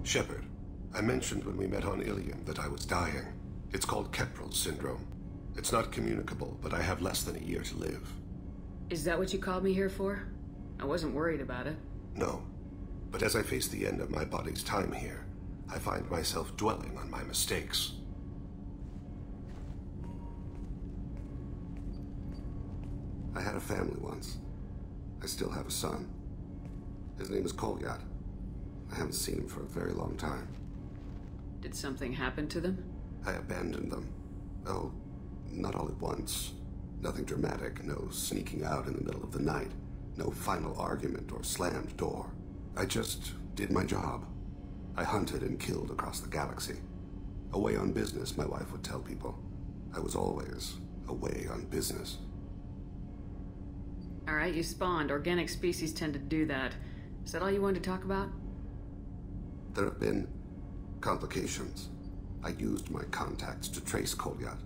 Shepard, I mentioned when we met on Ilium that I was dying. It's called Cradle syndrome. It's not communicable, but I have less than a year to live. Is that what you called me here for? I wasn't worried about it. No. But as I face the end of my body's time here, I find myself dwelling on my mistakes. I had a family once. I still have a son. His name is Kolyat. I haven't seen him for a very long time. Did something happen to them? I abandoned them. Oh, not all at once. Nothing dramatic, no sneaking out in the middle of the night, no final argument or slammed door. I just did my job. I hunted and killed across the galaxy. Away on business, my wife would tell people. I was always away on business. Alright, you spawned. Organic species tend to do that. Is that all you wanted to talk about? There have been complications. I used my contacts to trace Kolyat.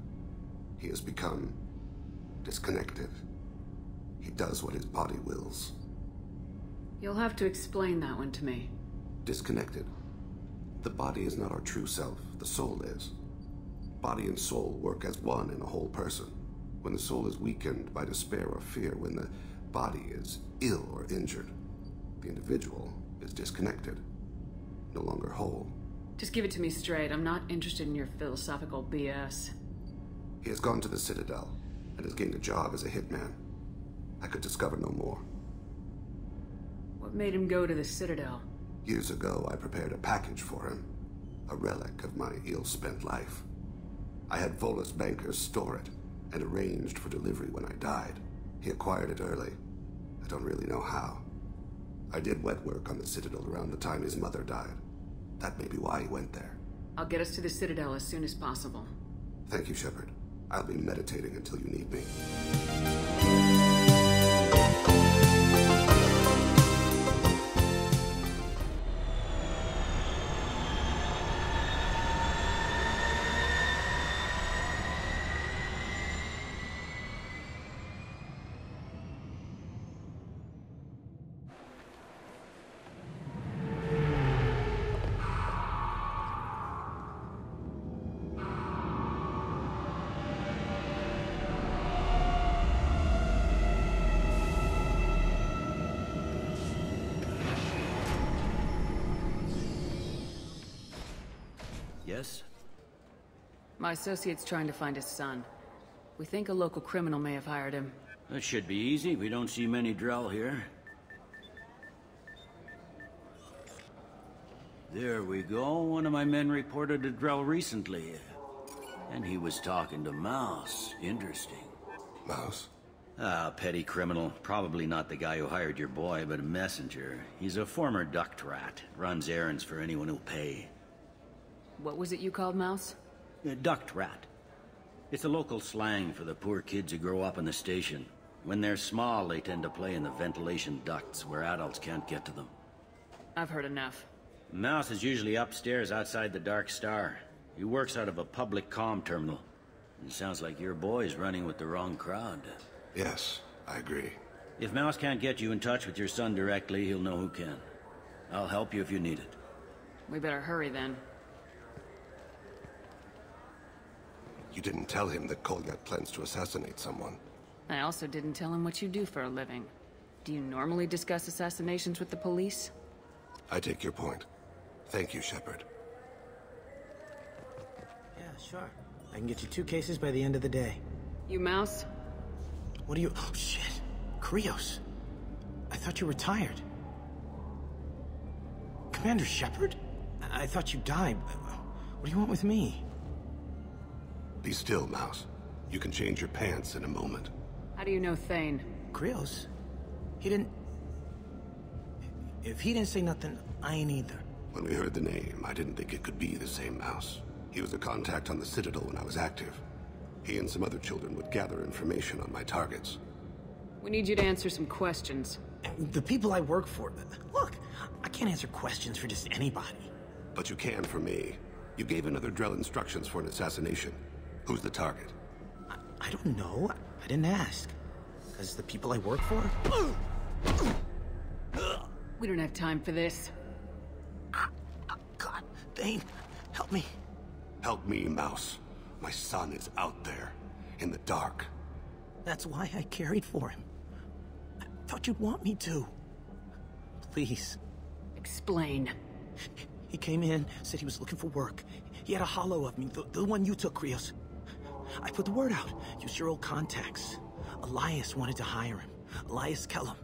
He has become disconnected. He does what his body wills. You'll have to explain that one to me. Disconnected. The body is not our true self, the soul is. Body and soul work as one in a whole person. When the soul is weakened by despair or fear, when the body is ill or injured, the individual is disconnected, no longer whole. Just give it to me straight. I'm not interested in your philosophical BS. He has gone to the Citadel and has gained a job as a hitman. I could discover no more. What made him go to the Citadel? Years ago, I prepared a package for him. A relic of my ill-spent life. I had Volus bankers store it and arranged for delivery when I died. He acquired it early. I don't really know how. I did wet work on the Citadel around the time his mother died. That may be why he went there. I'll get us to the Citadel as soon as possible. Thank you, Shepard. I'll be meditating until you need me. Yes? My associate's trying to find his son. We think a local criminal may have hired him. That should be easy. We don't see many Drell here. There we go. One of my men reported a Drell recently. And he was talking to Mouse. Interesting. Mouse? Ah, petty criminal. Probably not the guy who hired your boy, but a messenger. He's a former duct rat. Runs errands for anyone who'll pay. What was it you called Mouse? A duct rat. It's a local slang for the poor kids who grow up in the station. When they're small, they tend to play in the ventilation ducts where adults can't get to them. I've heard enough. Mouse is usually upstairs outside the Dark Star. He works out of a public comm terminal. It sounds like your boy's running with the wrong crowd. Yes, I agree. If Mouse can't get you in touch with your son directly, he'll know who can. I'll help you if you need it. We better hurry then. You didn't tell him that Kolyat plans to assassinate someone. I also didn't tell him what you do for a living. Do you normally discuss assassinations with the police? I take your point. Thank you, Shepard. Yeah, sure. I can get you 2 cases by the end of the day. You Mouse? What do you... Oh, shit. Krios. I thought you retired. Commander Shepard? I thought you died. What do you want with me? Be still, Mouse. You can change your pants in a moment. How do you know Thane? Krios? He didn't... If he didn't say nothing, I ain't either. When we heard the name, I didn't think it could be the same Mouse. He was a contact on the Citadel when I was active. He and some other children would gather information on my targets. We need you to answer some questions. The people I work for... Look, I can't answer questions for just anybody. But you can for me. You gave another Drell instructions for an assassination. Who's the target? I don't know. I didn't ask. Because the people I work for... We don't have time for this. God Thane, help me. Help me, Mouse. My son is out there, in the dark. That's why I carried for him. I thought you'd want me to. Please. Explain. He came in, said he was looking for work. He had a hollow of me, the one you took, Krios. I put the word out. Use your old contacts. Elias wanted to hire him. Elias Kellum.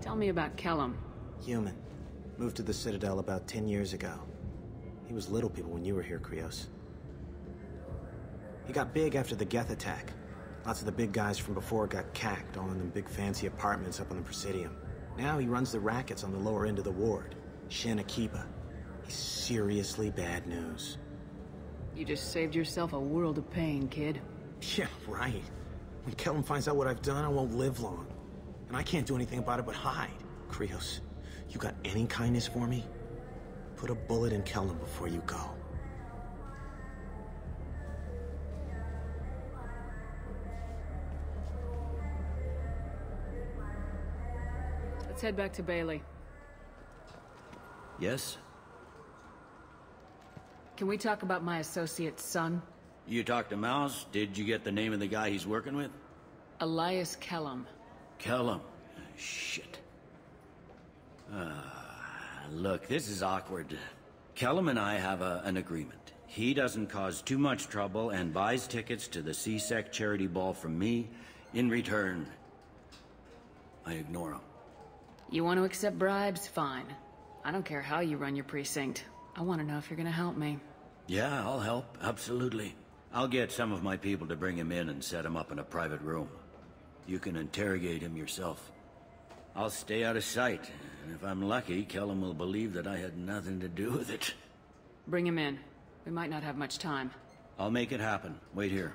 Tell me about Kellum. Human. Moved to the Citadel about 10 years ago. He was little people when you were here, Krios. He got big after the Geth attack. Lots of the big guys from before got cacked, all in them big fancy apartments up on the Presidium. Now he runs the rackets on the lower end of the ward. Shin Akiba. He's seriously bad news. You just saved yourself a world of pain, kid. Yeah, right. When Kellum finds out what I've done, I won't live long. And I can't do anything about it but hide. Krios, you got any kindness for me? Put a bullet in Kellum before you go. Let's head back to Bailey. Yes? Can we talk about my associate's son? You talked to Mouse? Did you get the name of the guy he's working with? Elias Kellum. Kellum. Shit. Look, this is awkward. Kellum and I have an agreement. He doesn't cause too much trouble and buys tickets to the C-Sec charity ball from me. In return, I ignore him. You want to accept bribes? Fine. I don't care how you run your precinct. I want to know if you're gonna help me. Yeah, I'll help. Absolutely. I'll get some of my people to bring him in and set him up in a private room. You can interrogate him yourself. I'll stay out of sight, and if I'm lucky, Kellum will believe that I had nothing to do with it. Bring him in. We might not have much time. I'll make it happen. Wait here.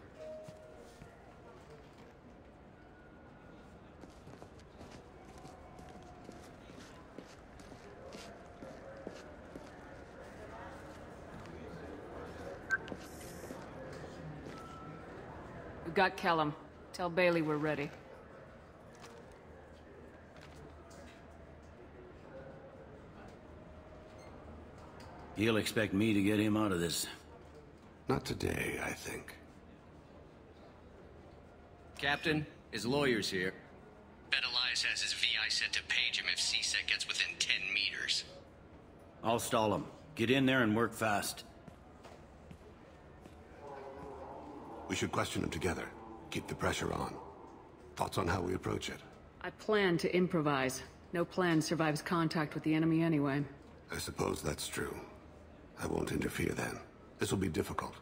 We've got Kellum. Tell Bailey we're ready. He'll expect me to get him out of this. Not today, I think. Captain, his lawyer's here. Bet Elias has his VI set to page him if C-Sec gets within 10 meters. I'll stall him. Get in there and work fast. We should question him together. Keep the pressure on. Thoughts on how we approach it? I plan to improvise. No plan survives contact with the enemy anyway. I suppose that's true. I won't interfere then. This will be difficult.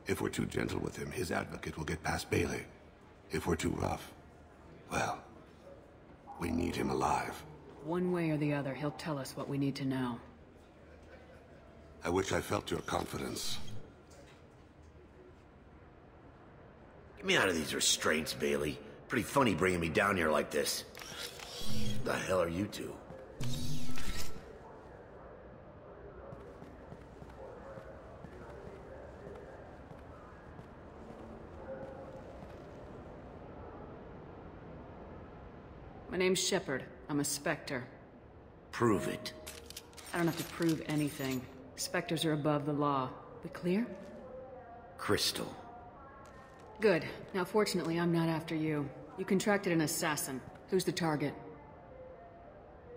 If we're too gentle with him, his advocate will get past Bailey. If we're too rough, well, we need him alive. One way or the other, he'll tell us what we need to know. I wish I felt your confidence. Get me out of these restraints, Bailey. Pretty funny bringing me down here like this. The hell are you two? My name's Shepard. I'm a Spectre. Prove it. I don't have to prove anything. Spectres are above the law. We clear? Crystal. Good. Now fortunately, I'm not after you. You contracted an assassin. Who's the target?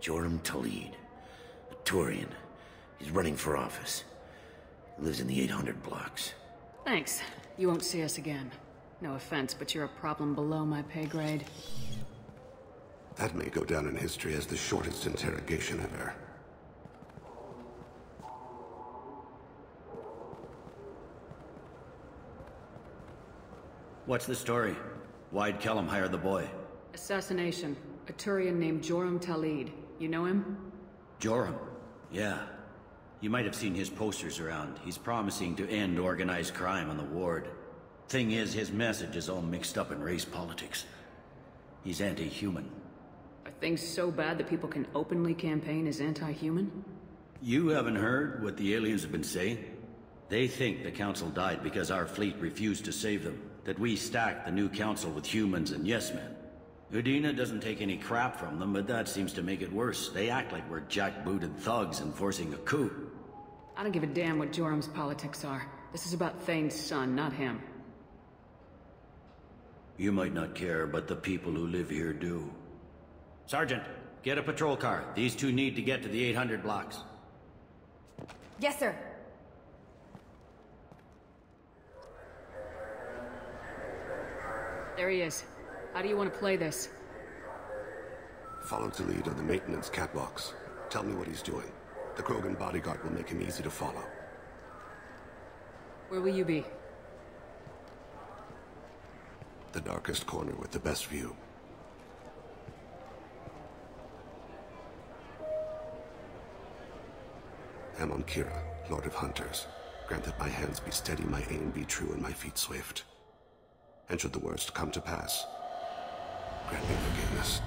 Joram Talid. A Turian. He's running for office. He lives in the 800 blocks. Thanks. You won't see us again. No offense, but you're a problem below my pay grade. That may go down in history as the shortest interrogation ever. What's the story? Why'd Kellum hire the boy? Assassination. A Turian named Joram Talid. You know him? Joram? Yeah. You might have seen his posters around. He's promising to end organized crime on the ward. Thing is, his message is all mixed up in race politics. He's anti-human. I Things so bad that people can openly campaign as anti-human? You haven't heard what the aliens have been saying? They think the Council died because our fleet refused to save them. That we stacked the new Council with humans and yes-men. Udina doesn't take any crap from them, but that seems to make it worse. They act like we're jackbooted thugs enforcing a coup. I don't give a damn what Jorum's politics are. This is about Thane's son, not him. You might not care, but the people who live here do. Sergeant, get a patrol car. These two need to get to the 800 blocks. Yes, sir. There he is. How do you want to play this? Follow the lead on the maintenance catwalks. Tell me what he's doing. The Krogan bodyguard will make him easy to follow. Where will you be? The darkest corner with the best view. Amon Kira, Lord of Hunters. Grant that my hands be steady, my aim be true, and my feet swift. And should the worst come to pass, grant me forgiveness.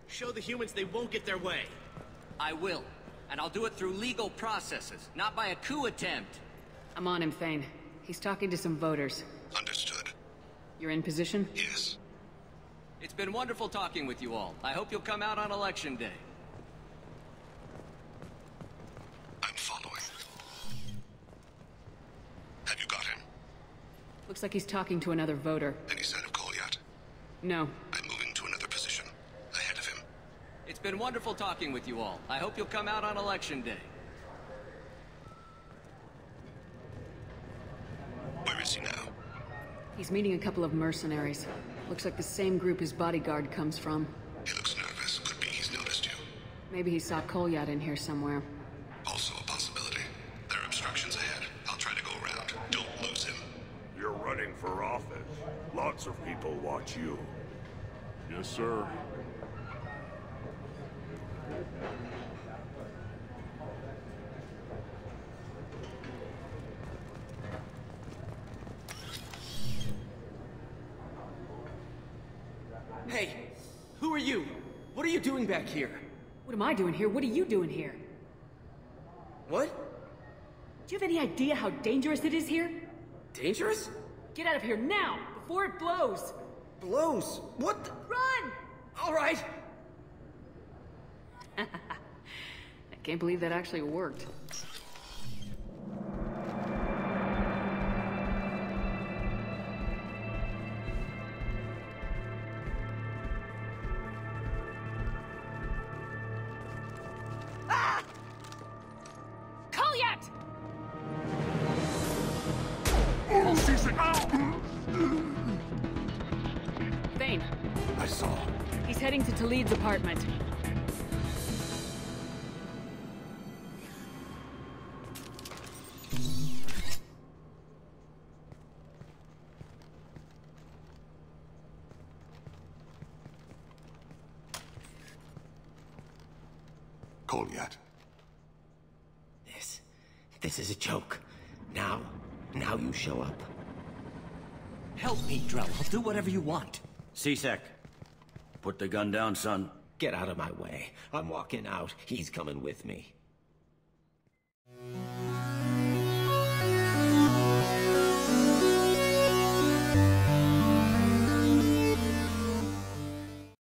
Show the humans they won't get their way. I will. And I'll do it through legal processes, not by a coup attempt. I'm on him, Thane. He's talking to some voters. Understood. You're in position? Yes. It's been wonderful talking with you all. I hope you'll come out on Election Day. I'm following. Have you got him? Looks like he's talking to another voter. Any sign of Kolyat? No. I'm moving to another position. Ahead of him. It's been wonderful talking with you all. I hope you'll come out on Election Day. Where is he now? He's meeting a couple of mercenaries. Looks like the same group his bodyguard comes from. He looks nervous. Could be he's noticed you. Maybe he saw Kolyat in here somewhere. Also a possibility. There are obstructions ahead. I'll try to go around. Don't lose him. You're running for office. Lots of people watch you. Yes, sir. Hey, who are you? What are you doing back here? What am I doing here? What are you doing here? What? Do you have any idea how dangerous it is here? Dangerous? Get out of here now, before it blows! Blows? What the— Run! All right. I can't believe that actually worked. Kolyat! Thane. I saw. He's heading to Talid's apartment. Kolyat. This is a joke. Now you show up. Help me, Drell. I'll do whatever you want. C-Sec, put the gun down, son. Get out of my way. I'm walking out. He's coming with me.